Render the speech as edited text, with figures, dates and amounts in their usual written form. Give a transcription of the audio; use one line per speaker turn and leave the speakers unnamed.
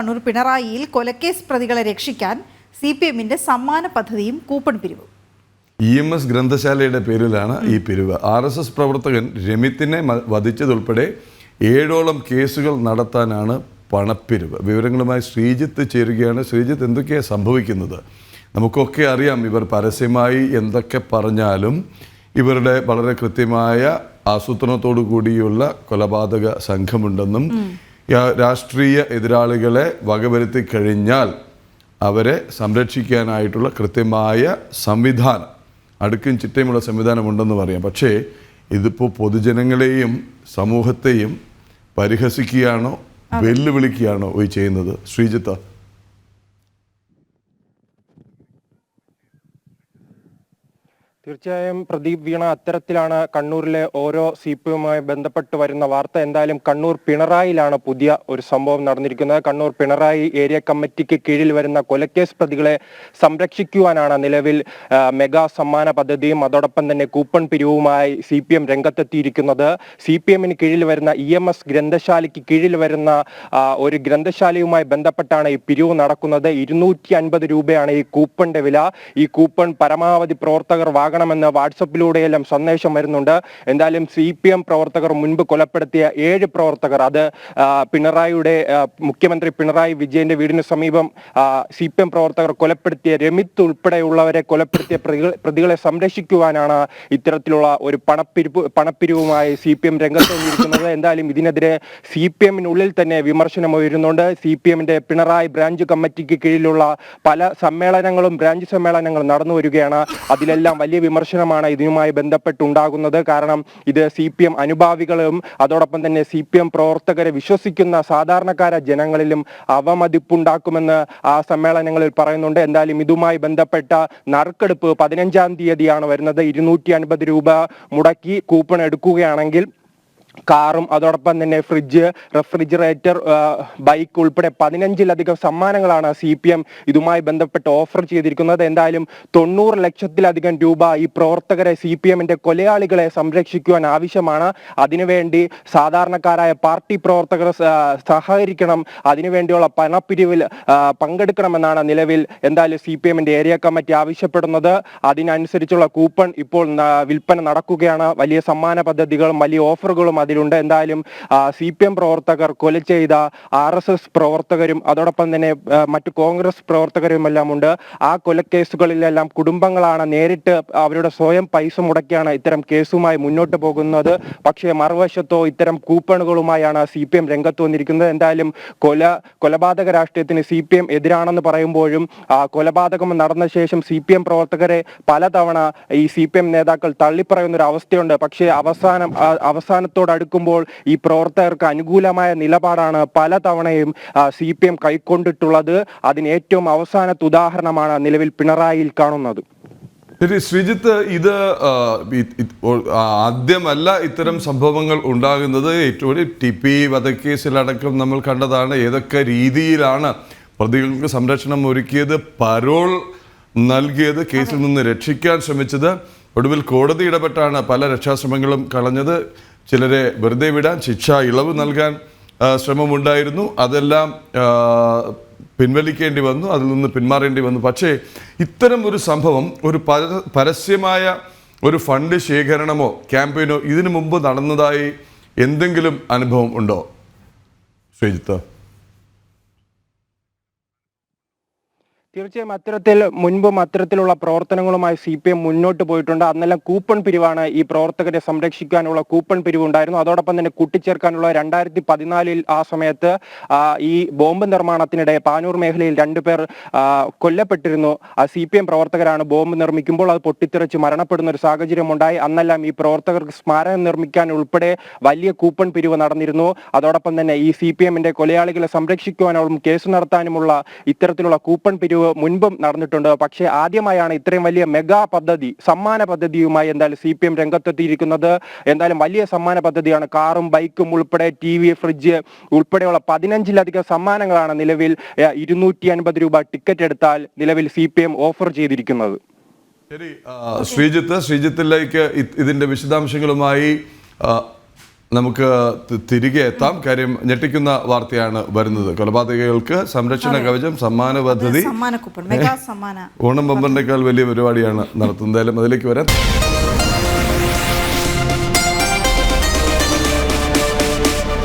കണ്ണൂർ പിണറായിയിൽ കൊലക്കേസ് പ്രതികളെ രക്ഷിക്കാൻ CPMന്റെ സമ്മാന പദ്ധതിയും കൂപ്പൺ പിരിവും.
EMS ഗ്രന്ഥശാലയുടെ പേരിലാണ് ഈ പിരിവ്. RSS പ്രവർത്തകൻ രമിത്തിനെ വധിച്ചതുൾപ്പെടെ 7ഓളം കേസുകൾ നടത്താനാണ് പണപ്പിരിവ്. വിവരങ്ങളുമായി ശ്രീജിത്ത് ചേരുകയാണ്. ശ്രീജിത്ത്, എന്തൊക്കെയാണ് സംഭവിക്കുന്നത്? നമുക്കൊക്കെ അറിയാം, ഇവർ പരസ്യമായി എന്തൊക്കെ പറഞ്ഞാലും ഇവരുടെ വളരെ കൃത്യമായ ആസൂത്രണത്തോടു കൂടിയുള്ള കൊലപാതക സംഘമുണ്ടെന്നും രാഷ്ട്രീയ എതിരാളികളെ വകവരുത്തി കഴിഞ്ഞാൽ അവരെ സംരക്ഷിക്കാനായിട്ടുള്ള കൃത്യമായ സംവിധാനം, അടുക്കും ചിട്ടയുമുള്ള സംവിധാനമുണ്ടെന്ന് പറയാം. പക്ഷേ ഇതിപ്പോൾ പൊതുജനങ്ങളെയും സമൂഹത്തെയും പരിഹസിക്കുകയാണോ വെല്ലുവിളിക്കുകയാണോ ഈ ചെയ്യുന്നത്? ശ്രീജിത്ത്,
തീർച്ചയായും പ്രദീപ് വീണ, അത്തരത്തിലാണ് കണ്ണൂരിലെ ഓരോ CPMുമായി ബന്ധപ്പെട്ട് വരുന്ന വാർത്ത. എന്തായാലും കണ്ണൂർ പിണറായിലാണ് പുതിയ ഒരു സംഭവം നടന്നിരിക്കുന്നത്. കണ്ണൂർ പിണറായി ഏരിയ കമ്മിറ്റിക്ക് കീഴിൽ വരുന്ന കൊലക്കേസ് പ്രതികളെ സംരക്ഷിക്കുവാനാണ് നിലവിൽ മെഗാ സമ്മാന പദ്ധതിയും അതോടൊപ്പം തന്നെ കൂപ്പൺ പിരിവുമായി CPM രംഗത്തെത്തിയിരിക്കുന്നത്. CPMന് കീഴിൽ വരുന്ന EMS ഗ്രന്ഥശാലയ്ക്ക് കീഴിൽ വരുന്ന ഒരു ഗ്രന്ഥശാലയുമായി ബന്ധപ്പെട്ടാണ് ഈ പിരിവ് നടക്കുന്നത്. 250 രൂപയാണ് ഈ കൂപ്പണിന്റെ വില. ഈ കൂപ്പൺ പരമാവധി പ്രവർത്തകർ വാങ്ങണമെന്ന് വാട്സപ്പിലൂടെയെല്ലാം സന്ദേശം വരുന്നുണ്ട്. എന്തായാലും CPM പ്രവർത്തകർ മുൻപ് കൊലപ്പെടുത്തിയ 7 പ്രവർത്തകർ, അത് പിണറായിയുടെ മുഖ്യമന്ത്രി പിണറായി വിജയന്റെ വീടിന് സമീപം CPM പ്രവർത്തകർ കൊലപ്പെടുത്തിയ രമിത്ത് ഉൾപ്പെടെയുള്ളവരെ കൊലപ്പെടുത്തിയ പ്രതികളെ സംരക്ഷിക്കുവാനാണ് ഇത്തരത്തിലുള്ള ഒരു പണപ്പിരിവുമായി CPM രംഗത്ത് വന്നിരിക്കുന്നത്. എന്തായാലും ഇതിനെതിരെ CPMനുള്ളിൽ തന്നെ വിമർശനം ഉയരുന്നുണ്ട്. CPMന്റെ പിണറായി ബ്രാഞ്ച് കമ്മിറ്റിക്ക് കീഴിലുള്ള പല സമ്മേളനങ്ങളും ബ്രാഞ്ച് സമ്മേളനങ്ങളും നടന്നു വരികയാണ്. അതിലെല്ലാം വലിയ വിമർശനമാണ് ഇതിനുമായി ബന്ധപ്പെട്ടുണ്ടാകുന്നത്. കാരണം ഇത് CPM അനുഭാവികളും അതോടൊപ്പം തന്നെ CPM പ്രവർത്തകരെ വിശ്വസിക്കുന്ന സാധാരണക്കാര ജനങ്ങളിലും അവമതിപ്പുണ്ടാക്കുമെന്ന് ആ സമ്മേളനങ്ങളിൽ പറയുന്നുണ്ട്. എന്തായാലും ഇതുമായി ബന്ധപ്പെട്ട നറുക്കെടുപ്പ് 15-ാം തീയതിയാണ് വരുന്നത്. 250 രൂപ മുടക്കി കൂപ്പൺ എടുക്കുകയാണെങ്കിൽ കാറും അതോടൊപ്പം തന്നെ ഫ്രിഡ്ജ്, റെഫ്രിജറേറ്റർ, ബൈക്ക് ഉൾപ്പെടെ 15-ലധികം സമ്മാനങ്ങളാണ് CPM ഇതുമായി ബന്ധപ്പെട്ട് ഓഫർ ചെയ്തിരിക്കുന്നത്. എന്തായാലും 90 ലക്ഷത്തിലധികം രൂപ ഈ പ്രവർത്തകരെ CPMന്റെ കൊലയാളികളെ സംരക്ഷിക്കുവാൻ ആവശ്യമാണ്. അതിനുവേണ്ടി സാധാരണക്കാരായ പാർട്ടി പ്രവർത്തകർ സഹകരിക്കണം, അതിനുവേണ്ടിയുള്ള പണപ്പിരിവിൽ പങ്കെടുക്കണമെന്നാണ് നിലവിൽ എന്തായാലും CPMന്റെ ഏരിയ കമ്മിറ്റി ആവശ്യപ്പെടുന്നത്. അതിനനുസരിച്ചുള്ള കൂപ്പൺ ഇപ്പോൾ വിൽപ്പന നടക്കുകയാണ്. വലിയ സമ്മാന പദ്ധതികളും വലിയ ഓഫറുകളും അതിലുണ്ട്. എന്തായാലും CPM പ്രവർത്തകർ കൊല ചെയ്ത RSS പ്രവർത്തകരും അതോടൊപ്പം തന്നെ മറ്റു കോൺഗ്രസ് പ്രവർത്തകരും എല്ലാം ഉണ്ട്. ആ കൊലക്കേസുകളിലെല്ലാം കുടുംബങ്ങളാണ് നേരിട്ട് അവരുടെ സ്വയം പൈസ മുടക്കിയാണ് ഇത്തരം കേസുമായി മുന്നോട്ട് പോകുന്നത്. പക്ഷേ മറുവശത്തോ ഇത്തരം കൂപ്പണുകളുമായാണ് CPM രംഗത്ത് വന്നിരിക്കുന്നത്. എന്തായാലും കൊലപാതക രാഷ്ട്രീയത്തിന് CPM എതിരാണെന്ന് പറയുമ്പോഴും കൊലപാതകം നടന്ന ശേഷം CPM പ്രവർത്തകരെ പലതവണ ഈ CPM നേതാക്കൾ തള്ളിപ്പറയുന്ന ഒരു അവസ്ഥയുണ്ട്. പക്ഷേ അവസാനത്തോട് അടുക്കുമ്പോൾ ഈ പ്രവർത്തകർക്ക് അനുകൂലമായ നിലപാടാണ് പല തവണയും CPM കൈക്കൊണ്ടിട്ടുള്ളത്. അതിന് ഏറ്റവും അവസാനത്തെ ഉദാഹരണമാണ് നിലവിൽ പിണറായിയിൽ കാണുന്നത്.
ശ്രീജിത്ത്, ഇത് ആദ്യമല്ല ഇത്തരം സംഭവങ്ങൾ ഉണ്ടാകുന്നത്. ഏറ്റവും TP വധക്കേസിലടക്കം നമ്മൾ കണ്ടതാണ് ഏതൊക്കെ രീതിയിലാണ് പ്രതികൾക്ക് സംരക്ഷണം ഒരുക്കിയത്, പരോൾ നൽകിയത്, കേസിൽ നിന്ന് രക്ഷിക്കാൻ ശ്രമിച്ചത്. ഒടുവിൽ കോടതി ഇടപെട്ടാണ് പല രക്ഷാശ്രമങ്ങളും കളഞ്ഞത്. ചിലരെ വെറുതെ വിടാൻ ശിക്ഷ ഇളവ് നൽകാൻ ശ്രമമുണ്ടായിരുന്നു. അതെല്ലാം പിൻവലിക്കേണ്ടി വന്നു, അതിൽ നിന്ന് പിന്മാറേണ്ടി വന്നു. പക്ഷേ ഇത്തരം ഒരു സംഭവം, ഒരു പരസ്യമായ ഒരു ഫണ്ട് ശേഖരണമോ ക്യാമ്പയിനോ ഇതിനു മുമ്പ് നടന്നതായി എന്തെങ്കിലും അനുഭവം ഉണ്ടോ ശ്രീജിത്ത്?
തീർച്ചയായും മുൻപും അത്തരത്തിലുള്ള പ്രവർത്തനങ്ങളുമായി CPM മുന്നോട്ട് പോയിട്ടുണ്ട്. അന്നെല്ലാം കൂപ്പൺ പിരിവാണ്, ഈ പ്രവർത്തകരെ സംരക്ഷിക്കാനുള്ള കൂപ്പൺ പിരിവ് ഉണ്ടായിരുന്നു. അതോടൊപ്പം തന്നെ കൂട്ടിച്ചേർക്കാനുള്ള 2014 ആ സമയത്ത് ഈ ബോംബ് നിർമ്മാണത്തിനിടെ പാനൂർ മേഖലയിൽ 2 പേർ കൊല്ലപ്പെട്ടിരുന്നു. CPM പ്രവർത്തകരാണ് ബോംബ് നിർമ്മിക്കുമ്പോൾ അത് പൊട്ടിത്തെറിച്ച് മരണപ്പെടുന്ന ഒരു സാഹചര്യം ഉണ്ടായി. അന്നെല്ലാം ഈ പ്രവർത്തകർക്ക് സ്മാരകം നിർമ്മിക്കാൻ ഉൾപ്പെടെ വലിയ കൂപ്പൺ പിരിവ് നടന്നിരുന്നു. അതോടൊപ്പം തന്നെ ഈ CPMന്റെ കൊലയാളികളെ സംരക്ഷിക്കുവാനും കേസ് നടത്താനുമുള്ള ഇത്തരത്തിലുള്ള കൂപ്പൺ പിരിവ് മുൻപും നടന്നിട്ടുണ്ട്. പക്ഷേ ആദ്യമായാണ് ഇത്രയും വലിയ മെഗാ പദ്ധതി, സമ്മാന പദ്ധതിയുമായി എന്തായാലും CPM രംഗത്തെത്തിയിരിക്കുന്നത്. എന്തായാലും വലിയ സമ്മാന പദ്ധതിയാണ്. കാറും ബൈക്കും ഉൾപ്പെടെ TV, ഫ്രിഡ്ജ് ഉൾപ്പെടെയുള്ള 15-ലധികം സമ്മാനങ്ങളാണ് നിലവിൽ 250 രൂപ ടിക്കറ്റ് എടുത്താൽ നിലവിൽ CPM ഓഫർ ചെയ്തിരിക്കുന്നത്.
ശരി ശ്രീജിത്തിലേക്ക് ഇതിന്റെ വിശദാംശങ്ങളുമായി നമുക്ക് തിരികെ എത്താം. കാര്യം ഞെട്ടിക്കുന്ന വാർത്തയാണ് വരുന്നത്. കൊലപാതകികൾക്ക് സംരക്ഷണ കവചം സമ്മാന പദ്ധതി,
സമ്മാന കൂപ്പൺ, മെഗാ സമ്മാന
ഓണം ബമ്പറിനേക്കാൾ വലിയ പരിപാടിയാണ് നടത്തുന്നത്. അതിലേക്ക് വരാം.